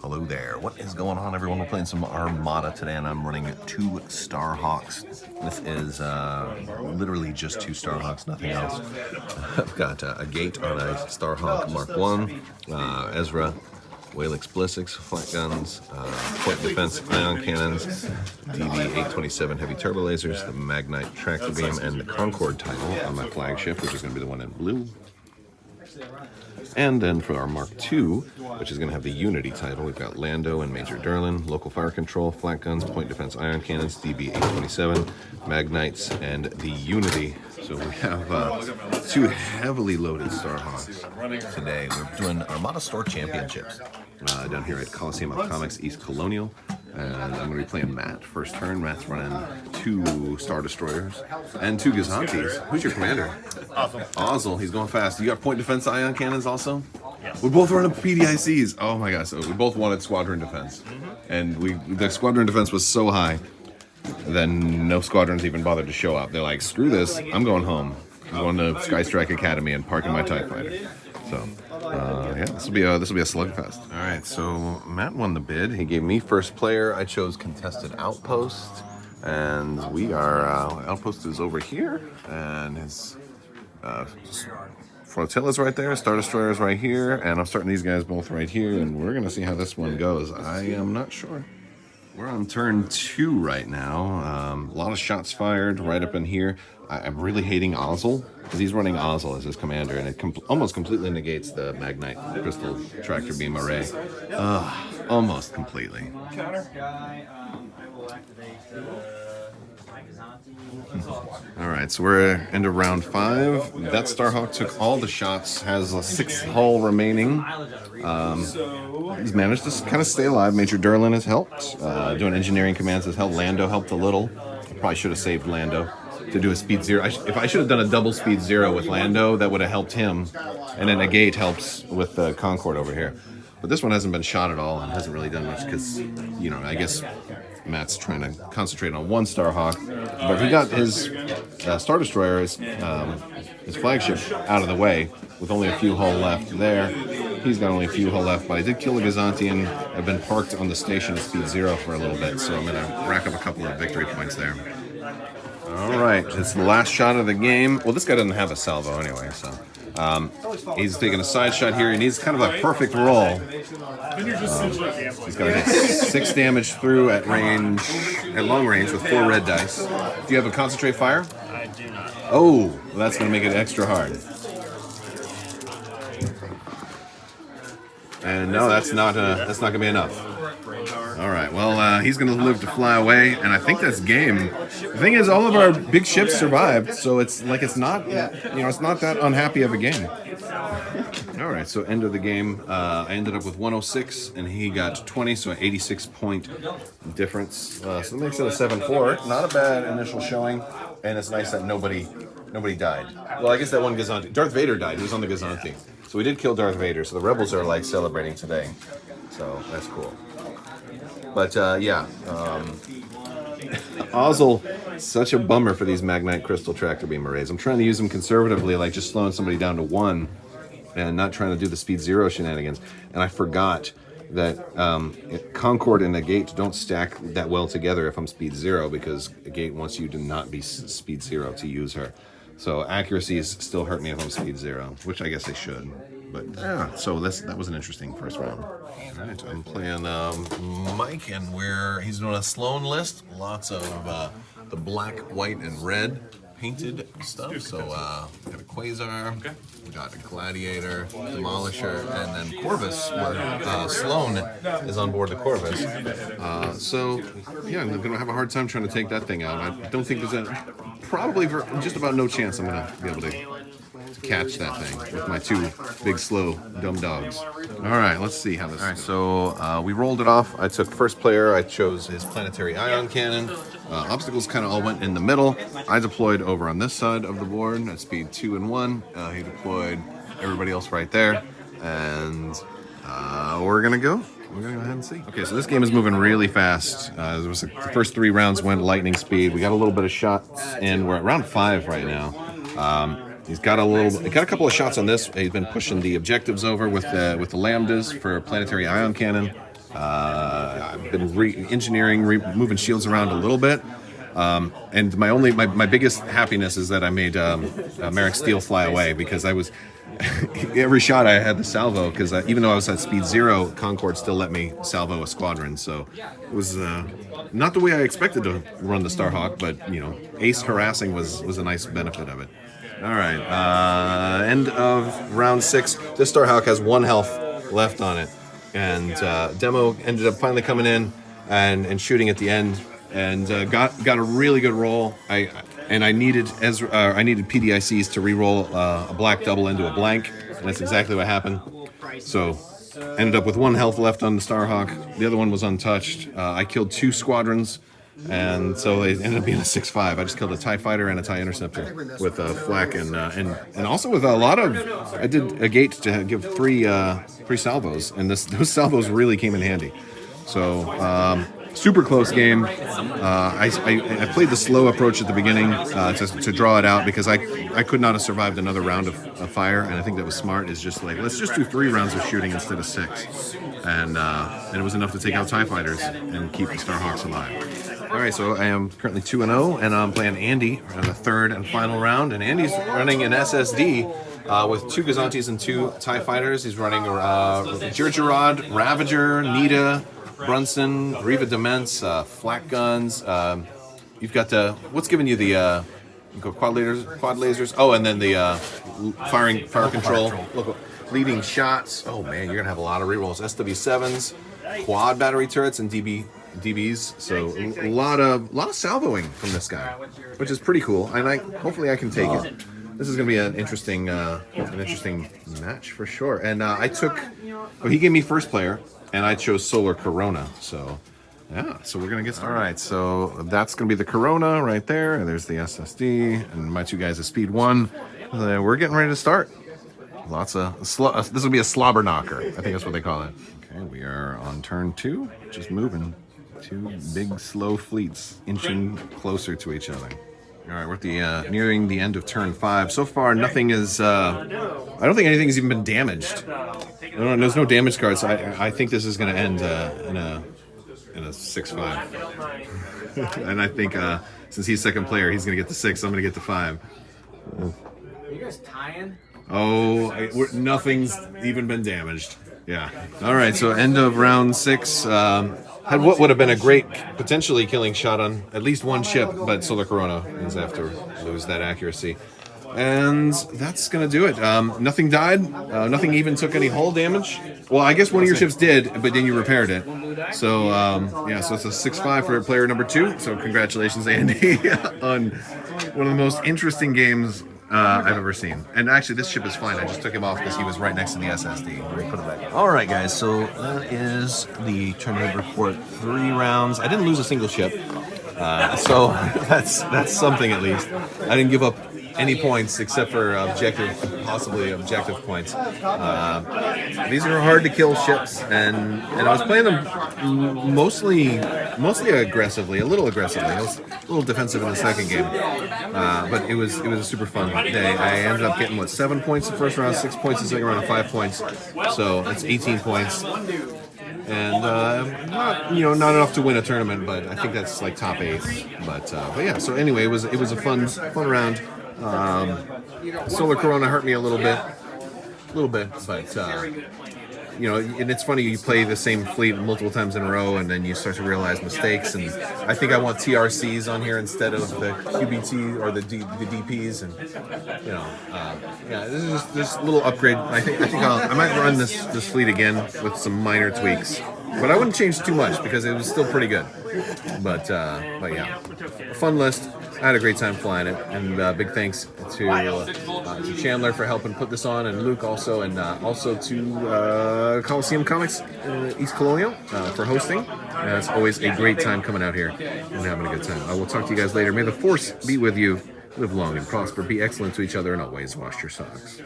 Hello there. What is going on, everyone? We're playing some Armada today, and I'm running 2 Starhawks. This is literally just 2 Starhawks, nothing else. I've got a gate on a Starhawk Mark 1, Ezra, Whalix Ballistics, flat guns, point defense ion cannons, DB-827 heavy turbo lasers, the Magnite tractor beam, and the Concorde title on my flagship, which is going to be the one in blue. And then for our Mark II, which is going to have the Unity title, we've got Lando and Major Derlin, local fire control, flat guns, point defense ion cannons, DB-827, Magnites, and the Unity. So we have 2 heavily loaded Starhawks today. We're doing Armada Store Championships down here at Coliseum of Comics East Colonial. And I'm going to be playing Matt first turn. Matt's running 2 Star Destroyers and 2 Gazantes. Who's your commander? Ozzel. He's going fast. You got point defense ion cannons also? Yes. We're both running PDICs. Oh my gosh. So we both wanted squadron defense. And the squadron defense was so high, then no squadrons even bothered to show up. They're like, screw this. I'm going home. I'm going to Skystrike Academy and parking my TIE Fighter. So, yeah, this will be a slugfest. All right, so Matt won the bid. He gave me first player. I chose contested outpost, and we are outpost is over here, and his flotilla's right there. Star Destroyer's right here, and I'm starting these guys both right here, and we're gonna see how this one goes. I am not sure. We're on turn 2 right now. A lot of shots fired right up in here. I'm really hating Ozzel, because he's running Ozzel as his commander, and it almost completely negates the Magnite Crystal Tractor Beam Array. Almost completely. Alright, so we're into round 5. That Starhawk took all the shots, has a 6 hull remaining. He's managed to kind of stay alive. Major Derlin has helped. Doing engineering commands has helped. Lando helped a little. I probably should have saved Lando to do a speed 0. If I should have done a double speed 0 with Lando, that would have helped him. And then a gate helps with the Concorde over here. But this one hasn't been shot at all and hasn't really done much because, you know, I guess Matt's trying to concentrate on 1 Starhawk. But he got his Star Destroyer, his flagship, out of the way with only a few hull left there. He's got only a few hull left, but I did kill a Gazanti and I've been parked on the station at speed 0 for a little bit, so I'm going to rack up a couple of victory points there. All right, it's the last shot of the game. Well, this guy doesn't have a salvo anyway, so he's taking a side shot here. He needs kind of a perfect roll. He's got to get 6 damage through at range, at long range with 4 red dice. Do you have a concentrate fire? I do not. Oh, well, that's going to make it extra hard. And no, that's not going to be enough. All right, well, he's going to live to fly away, and I think that's game. The thing is, all of our big ships survived, so it's like it's not that unhappy of a game. All right, so end of the game, I ended up with 106, and he got 20, so an 86-point difference. So that makes it a 7-4. Not a bad initial showing, and it's nice that nobody died. Well, I guess that one Gazanti. Darth Vader died. He was on the Gazanti. So we did kill Darth Vader, so the rebels are like celebrating today. So that's cool. But yeah, Ozzel, such a bummer for these Magnite Crystal Tractor Beam Arrays. I'm trying to use them conservatively, like just slowing somebody down to 1 and not trying to do the speed 0 shenanigans. And I forgot that Concorde and a gate don't stack that well together if I'm speed 0, because a gate wants you to not be speed 0 to use her. So accuracies still hurt me if I'm speed 0, which I guess they should. But yeah, so that was an interesting first round. All right, I'm playing Mike, and he's doing a Sloan list. Lots of the black, white, and red painted stuff. So we got a Quasar, we got a Gladiator, Demolisher, and then Corvus, where Sloan is on board the Corvus. So yeah, I'm gonna have a hard time trying to take that thing out. I don't think there's probably just about no chance I'm gonna be able to catch that thing with my 2 big, slow, dumb dogs. All right, let's see how this. All right, so we rolled it off. I took first player. I chose his planetary ion cannon. Obstacles kind of all went in the middle. I deployed over on this side of the board at speed 2 and 1. He deployed everybody else right there, and we're gonna go. We're gonna go ahead and see. Okay, so this game is moving really fast. The first 3 rounds went lightning speed. We got a little bit of shots in. We're at round 5 right now. He's got a couple of shots on this. He's been pushing the objectives over with the lambdas for planetary ion cannon. I've been engineering, moving shields around a little bit. And my biggest happiness is that I made Merrick Steele fly away, because I was every shot I had the salvo, because even though I was at speed 0, Concord still let me salvo a squadron. So it was not the way I expected to run the Starhawk, but ace harassing was a nice benefit of it. All right, end of round 6. This Starhawk has 1 health left on it, and Demo ended up finally coming in and shooting at the end, and got a really good roll. I needed PDICs to re-roll a black double into a blank, and that's exactly what happened. So ended up with 1 health left on the Starhawk. The other one was untouched. I killed 2 squadrons. And so it ended up being a 6-5. I just killed a TIE fighter and a TIE interceptor with flak and also with a lot of. I did a gate to give 3 salvos, and those salvos really came in handy. So super close game. I played the slow approach at the beginning to draw it out, because I could not have survived another round of fire, and I think that was smart. Is just like, let's just do 3 rounds of shooting instead of 6, and it was enough to take out TIE fighters and keep the Starhawks alive. All right, so I am currently 2-0, and I'm playing Andy on the 3rd and final round, and Andy's running an SSD with 2 Gazantis and 2 TIE fighters. He's running Jirjarod, Ravager, Nita, Brunson, Riva Demence, flak guns. You've got what's giving you the quad lasers? Oh, and then the fire control. Look, leading shots. Oh man, you're gonna have a lot of rerolls. SW7s, quad battery turrets, and DBs. So a lot of salvoing from this guy, which is pretty cool. And hopefully I can take it. This is going to be an interesting match for sure. And he gave me first player, and I chose Solar Corona. So yeah, so we're going to get started. All right, so that's going to be the Corona right there. And there's the SSD, and my 2 guys at speed 1. We're getting ready to start. Lots of this will be a slobber knocker. I think that's what they call it. Okay, we are on turn 2, just moving. 2 big slow fleets inching closer to each other. All right, we're at the nearing the end of turn 5. So far, nothing is. I don't think anything's even been damaged. There's no damage cards. I think this is going to end in a 6-5. And I think since he's second player, he's going to get the 6. I'm going to get the 5. Are you guys tying? Oh, nothing's even been damaged. Yeah. All right, so end of round 6. Had what would have been a great, potentially killing shot on at least 1 ship, but Solar Corona is after lose that accuracy. And that's going to do it. Nothing died. Nothing even took any hull damage. Well, I guess one of your ships did, but then you repaired it. So, so it's a 6-5 for player number 2. So congratulations, Andy, on one of the most interesting games I've ever seen. And actually, this ship is fine. I just took him off because he was right next to the SSD. Let me put it back. All right, guys. So that is the tournament report. 3 rounds. I didn't lose a single ship. So that's something at least. I didn't give up any points except for possibly objective points. These are hard to kill ships, and I was playing them mostly aggressively, a little aggressively. I was a little defensive in the second game, but it was a super fun day. I ended up getting 7 points the first round, 6 points the second round, and 5 points. So that's 18 points. And not enough to win a tournament, but I think that's like top 8. But yeah. So anyway, it was a fun round. Solar Corona hurt me a little bit, but and it's funny, you play the same fleet multiple times in a row, and then you start to realize mistakes. And I think I want TRCs on here instead of the QBT or the DPs, and this is just a little upgrade. I think I might run this fleet again with some minor tweaks, but I wouldn't change too much because it was still pretty good. But yeah, a fun list. I had a great time flying it, and big thanks to Chandler for helping put this on, and Luke also, and also to Coliseum Comics East Colonial for hosting. It's always a great time coming out here and having a good time. I will talk to you guys later. May the Force be with you. Live long and prosper. Be excellent to each other, and always wash your socks.